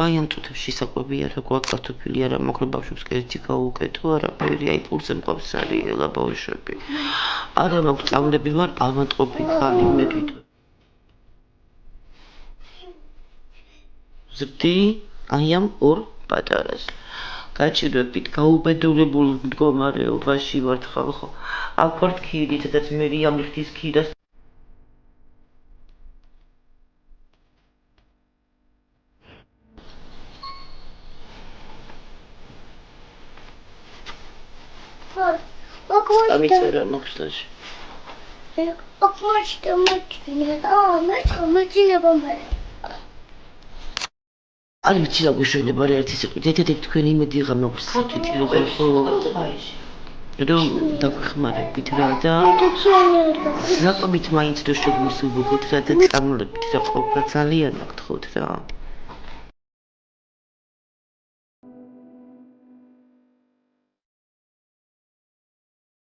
აი ამ წუთებში საკვები არა გვაქვს კარტოფილი არა მაგრამ ბავშვებს კერძი გაუკეთო არაფერი აი პულზე მყავს სარიელა ბავშვები არა მაქვს წამლები ვარ ავანტყოფი ხალი მე თვითონ ზრდი აი ამ ორ პატარას გაჭირვებით გაუბედურებულ მდგომარეობაში ვარ ხალხო აქ ვარ ქირი სადაც მე ამ ღვთის ქირას ამიწერა მოხსნაში არ ვიცი რა გუშველება რა ერთი სიტყვით ერთ-ერთი თქვენი იმედი ღა მოხსნით რომ დაგხმარებით რა და რატომით მაინც რო შეგვისურვოთ რა და წამლებით რა ყოფა ძალიან გთხოვთ რა